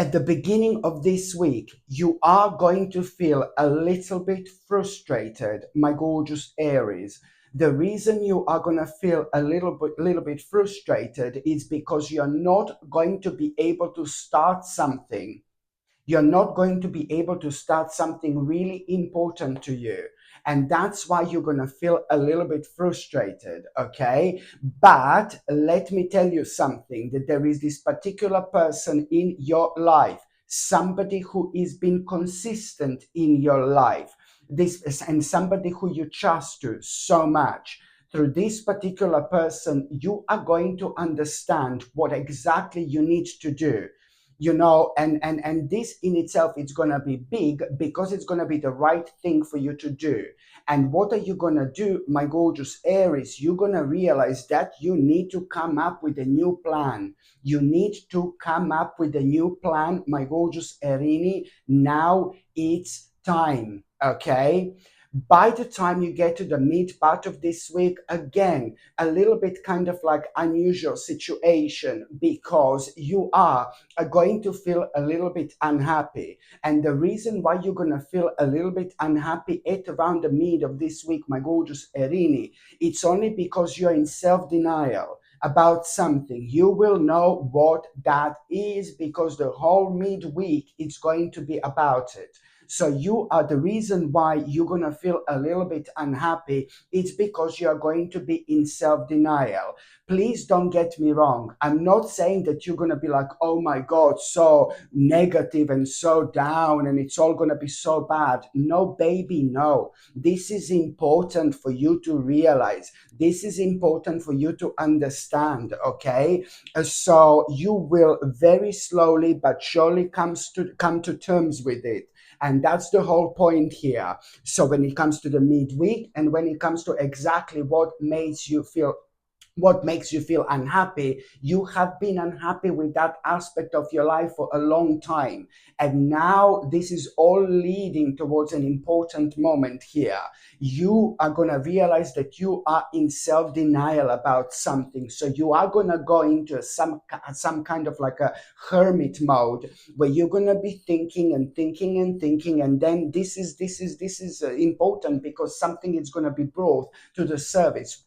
at the beginning of this week, you are going to feel a little bit frustrated, my gorgeous Aries. The reason you are going to feel a little bit frustrated is because you're not going to be able to start something. You're not going to be able to start something really important to you. And that's why you're going to feel a little bit frustrated, okay? But let me tell you something, that there is this particular person in your life, somebody who is been consistent in your life, this and somebody who you trust to so much. Through this particular person, you are going to understand what exactly you need to do, and this in itself is going to be big because it's going to be the right thing for you to do. And what are you going to do, my gorgeous Aries? You're going to realize that you need to come up with a new plan. You need to come up with a new plan, my gorgeous Erini. Now it's time, okay? By the time you get to the mid part of this week, again, a little bit kind of like unusual situation, because you are going to feel a little bit unhappy. And the reason why you're going to feel a little bit unhappy at around the mid of this week, my gorgeous Erini, it's only because you're in self-denial about something. You will know what that is, because the whole midweek it's going to be about it. So you are the reason why you're going to feel a little bit unhappy. It's because you are going to be in self-denial. Please don't get me wrong. I'm not saying that you're going to be like, oh my God, so negative and so down and it's all going to be so bad. No, baby, no. This is important for you to realize. This is important for you to understand, okay? So you will very slowly but surely come to terms with it. And that's the whole point here. So when it comes to the midweek and when it comes to exactly what makes you feel unhappy, you have been unhappy with that aspect of your life for a long time. And now this is all leading towards an important moment here. You are going to realize that you are in self-denial about something. So you are going to go into some kind of like a hermit mode, where you're going to be thinking and thinking and thinking. And then this is important, because something is going to be brought to the surface,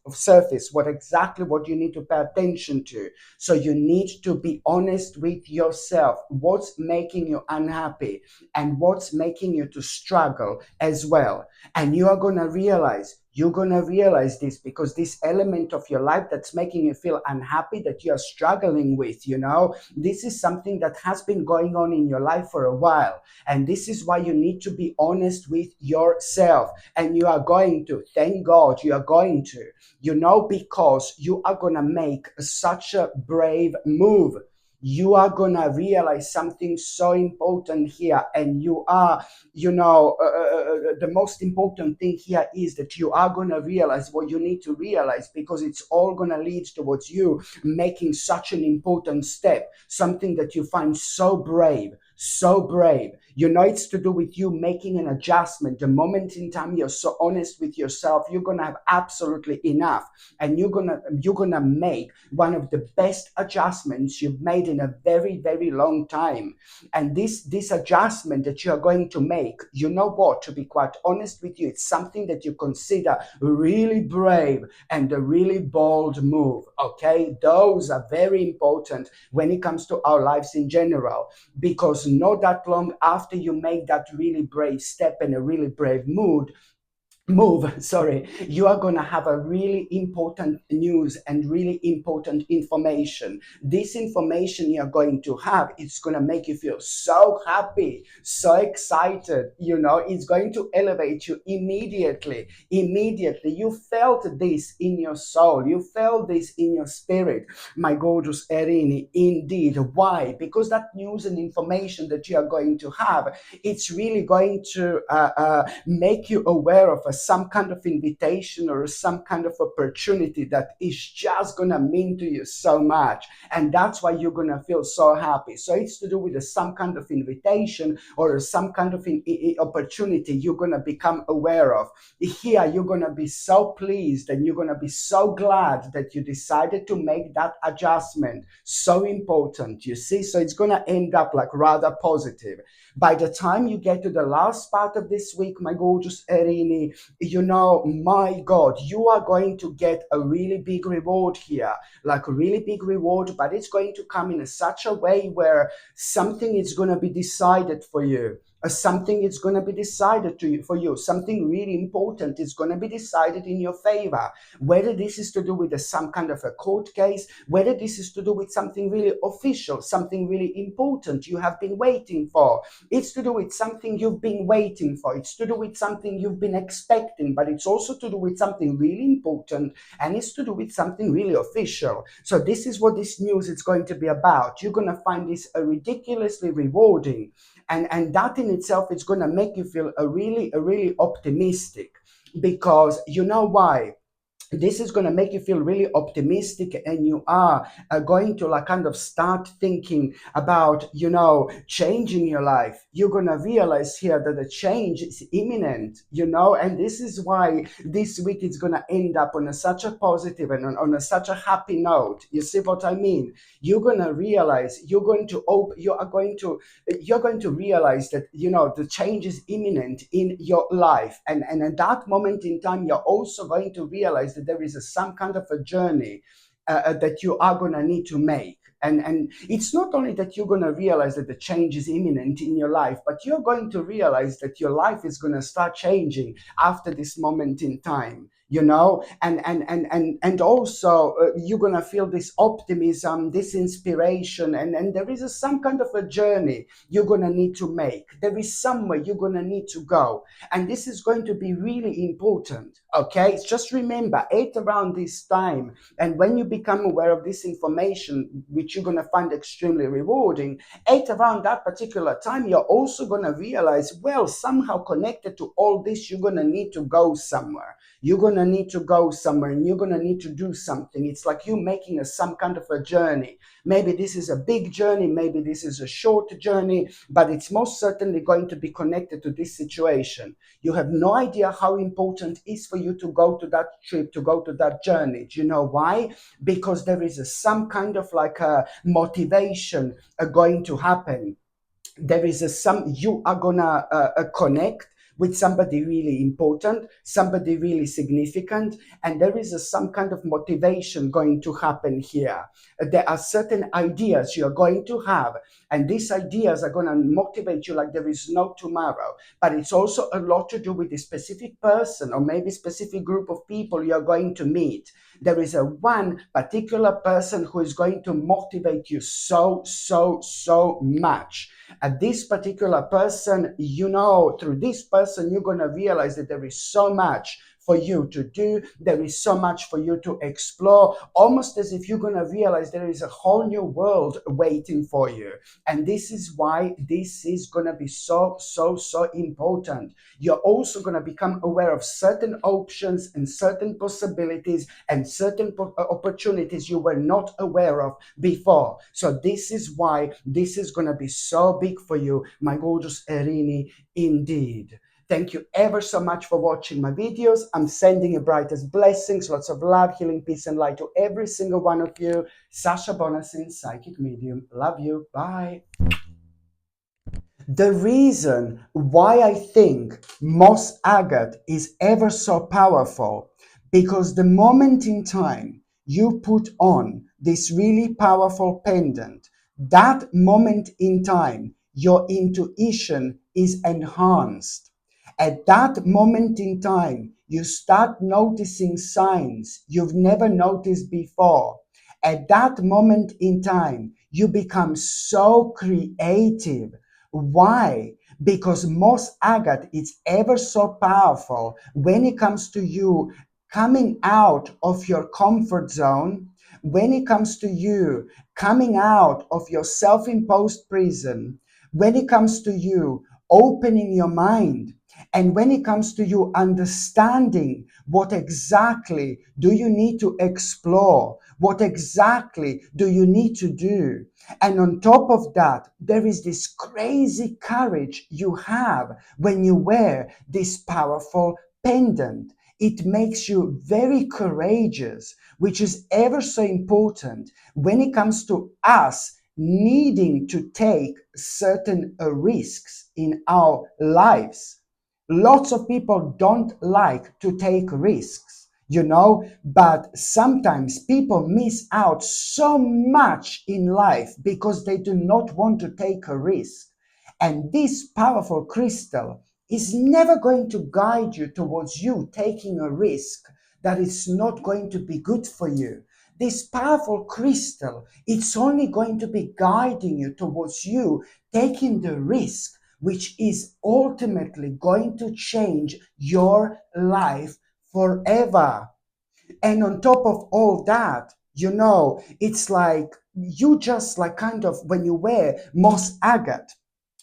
what you need to pay attention to. So you need to be honest with yourself. What's making you unhappy and what's making you to struggle as well. And you're going to realize this, because this element of your life that's making you feel unhappy, that you're struggling with, this is something that has been going on in your life for a while. And this is why you need to be honest with yourself. And you are going to, thank God you are going to, because you are going to make such a brave move. You are going to realize something so important here. And you are, the most important thing here is that you are going to realize what you need to realize, because it's all going to lead towards you making such an important step, something that you find so brave. It's to do with you making an adjustment. The moment in time you're so honest with yourself, you're going to have absolutely enough. And you're going to make one of the best adjustments you've made in a very, very long time. And this adjustment that you are going to make, to be quite honest with you, it's something that you consider really brave and a really bold move. Okay, those are very important when it comes to our lives in general, because not that long after you make that really brave step and a really brave move, you are going to have a really important news and really important information. This information you're going to have, it's going to make you feel so happy, so excited. It's going to elevate you immediately. You felt this in your soul, you felt this in your spirit, my gorgeous Erini. Indeed. Why? Because that news and information that you are going to have, it's really going to make you aware of a some kind of invitation or some kind of opportunity that is just gonna mean to you so much, and that's why you're gonna feel so happy. So it's to do with some kind of invitation or some kind of opportunity you're gonna become aware of. Here you're gonna be so pleased and you're gonna be so glad that you decided to make that adjustment. So important, you see. So it's gonna end up like rather positive. By the time you get to the last part of this week, my gorgeous Erini, my God, you are going to get a really big reward here, like a really big reward, but it's going to come in such a way where something is going to be decided for you. Something is going to be decided for you. Something really important is going to be decided in your favor. Whether this is to do with some kind of a court case, whether this is to do with something really official, something really important you have been waiting for. It's to do with something you've been waiting for. It's to do with something you've been expecting, but it's also to do with something really important, and it's to do with something really official. So this is what this news is going to be about. You're going to find this ridiculously rewarding, and that in itself is going to make you feel a really optimistic, because you know why. This is going to make you feel really optimistic, and you are going to like kind of start thinking about changing your life. You're going to realize here that the change is imminent, and this is why this week is going to end up on such a positive and on such a happy note. You see what I mean? You're going to realize you're going to realize that the change is imminent in your life, and at that moment in time you're also going to realize that there is some kind of a journey that you are going to need to make. And it's not only that you're going to realize that the change is imminent in your life, but you're going to realize that your life is going to start changing after this moment in time, and also you're going to feel this optimism, this inspiration, and there is some kind of a journey you're going to need to make. There is somewhere you're going to need to go, and this is going to be really important. Okay, just remember, at around this time, and when you become aware of this information, which you're going to find extremely rewarding, at around that particular time, you're also going to realize, well, somehow connected to all this, you're going to need to go somewhere. You're going to need to go somewhere, and you're going to need to do something. It's like you making some kind of a journey. Maybe this is a big journey, maybe this is a short journey, but it's most certainly going to be connected to this situation. You have no idea how important it is for you to go to that trip, to go to that journey. Do you know why? Because there is some kind of like a motivation going to happen. There is you are gonna connect with somebody really important, somebody really significant, and there is some kind of motivation going to happen here. There are certain ideas you're going to have, and these ideas are going to motivate you like there is no tomorrow. But it's also a lot to do with a specific person or maybe specific group of people you're going to meet. There is one particular person who is going to motivate you so much. And this particular person, through this person, you're going to realize that there is so much for you to do. There is so much for you to explore, almost as if you're going to realize there is a whole new world waiting for you. And this is why this is going to be so important. You're also going to become aware of certain options and certain possibilities and certain opportunities you were not aware of before. So this is why this is going to be so big for you, my gorgeous Erini, indeed. Thank you ever so much for watching my videos. I'm sending you brightest blessings, lots of love, healing, peace, and light to every single one of you. Sasha Bonasin, Psychic Medium. Love you. Bye. The reason why I think moss agate is ever so powerful, because the moment in time you put on this really powerful pendant, that moment in time your intuition is enhanced. At that moment in time, you start noticing signs you've never noticed before. At that moment in time, you become so creative. Why? Because moss agate is ever so powerful when it comes to you coming out of your comfort zone, when it comes to you coming out of your self-imposed prison, when it comes to you opening your mind. And when it comes to you understanding what exactly do you need to explore, what exactly do you need to do, and on top of that, there is this crazy courage you have when you wear this powerful pendant. It makes you very courageous, which is ever so important when it comes to us needing to take certain risks in our lives. Lots of people don't like to take risks, but sometimes people miss out so much in life because they do not want to take a risk. And this powerful crystal is never going to guide you towards you taking a risk that is not going to be good for you. This powerful crystal, it's only going to be guiding you towards you taking the risk, which is ultimately going to change your life forever. And on top of all that, it's like you just like kind of when you wear moss agate,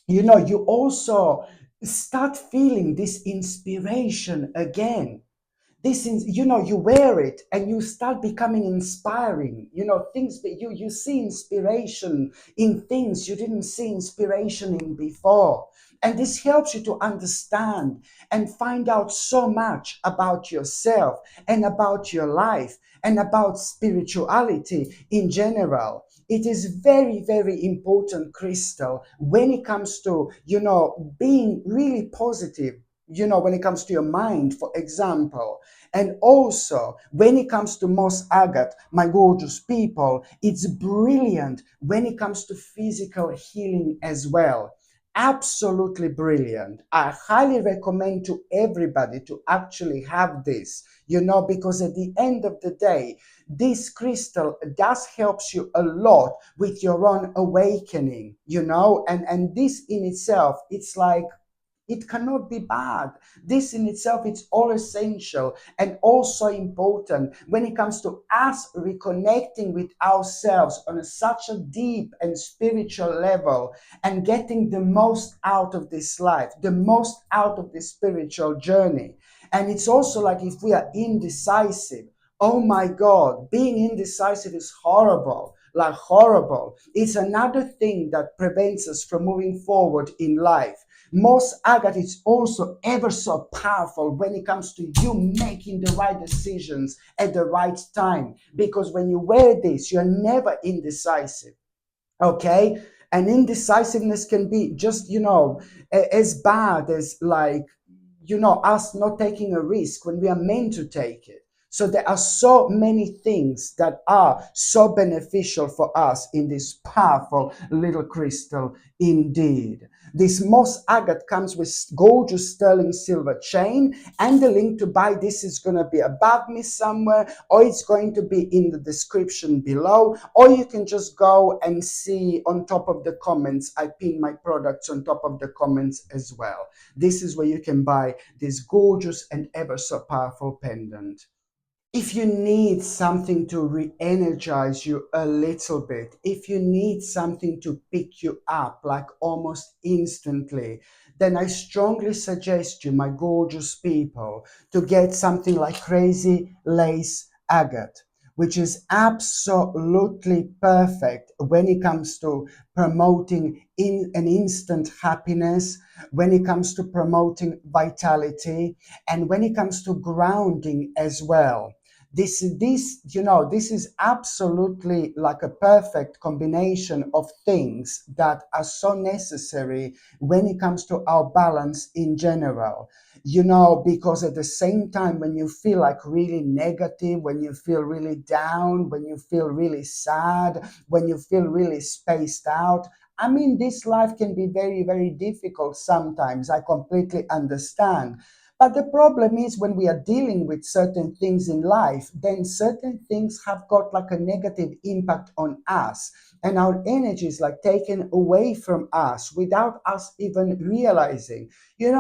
you also start feeling this inspiration again. This is, you wear it and you start becoming inspiring. Things that you see inspiration in things you didn't see inspiration in before. And this helps you to understand and find out so much about yourself and about your life and about spirituality in general. It is very, very important, crystal, when it comes to, being really positive, when it comes to your mind, for example. And also, when it comes to moss agate, my gorgeous people, it's brilliant when it comes to physical healing as well. Absolutely brilliant. I highly recommend to everybody to actually have this, because at the end of the day, this crystal does helps you a lot with your own awakening, and this in itself, it's like it cannot be bad. This in itself, it's all essential and also important when it comes to us reconnecting with ourselves on such a deep and spiritual level and getting the most out of this life, the most out of this spiritual journey. And it's also like if we are indecisive, oh my God, being indecisive is horrible. Like horrible. It's another thing that prevents us from moving forward in life. Moss agate is also ever so powerful when it comes to you making the right decisions at the right time. Because when you wear this, you're never indecisive. Okay? And indecisiveness can be just, as bad as like, us not taking a risk when we are meant to take it. So there are so many things that are so beneficial for us in this powerful little crystal indeed. This moss agate comes with gorgeous sterling silver chain, and the link to buy this is going to be above me somewhere, or it's going to be in the description below, or you can just go and see on top of the comments. I pin my products on top of the comments as well. This is where you can buy this gorgeous and ever so powerful pendant. If you need something to re-energize you a little bit, if you need something to pick you up like almost instantly, then I strongly suggest you, my gorgeous people, to get something like Crazy Lace Agate, which is absolutely perfect when it comes to promoting in an instant happiness, when it comes to promoting vitality, and when it comes to grounding as well. This is absolutely like a perfect combination of things that are so necessary when it comes to our balance in general. Because at the same time, when you feel like really negative, when you feel really down, when you feel really sad, when you feel really spaced out, I mean, this life can be very, very difficult sometimes. I completely understand. But the problem is when we are dealing with certain things in life, then certain things have got like a negative impact on us. And our energy is like taken away from us without us even realizing.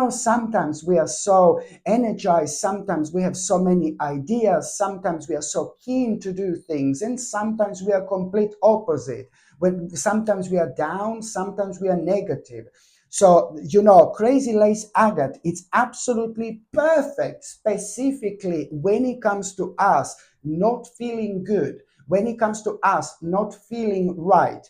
Sometimes we are so energized, sometimes we have so many ideas, sometimes we are so keen to do things, and sometimes we are complete opposite. When sometimes we are down, sometimes we are negative. So, crazy lace agate, it's absolutely perfect, specifically when it comes to us not feeling good, when it comes to us not feeling right.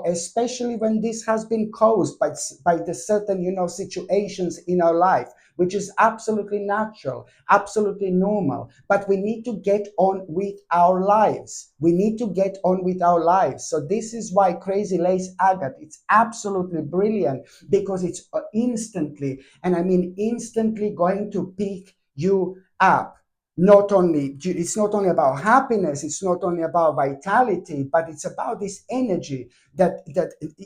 Especially when this has been caused by the certain, situations in our life, which is absolutely natural, absolutely normal. But we need to get on with our lives. We need to get on with our lives. So this is why crazy lace agate, it's absolutely brilliant, because it's instantly, and I mean instantly, going to pick you up. It's not only about happiness, it's not only about vitality, but it's about this energy that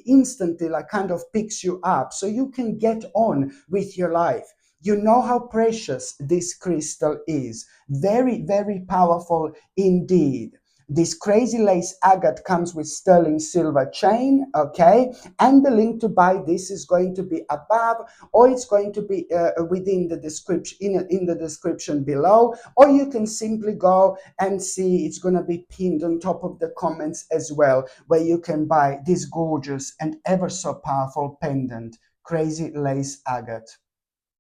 instantly like kind of picks you up so you can get on with your life. You know how precious this crystal is. Very, very powerful indeed. This crazy lace agate comes with sterling silver chain, okay? And the link to buy this is going to be above, or it's going to be within the description, in the description below, or you can simply go and see, it's going to be pinned on top of the comments as well, where you can buy this gorgeous and ever so powerful pendant, crazy lace agate.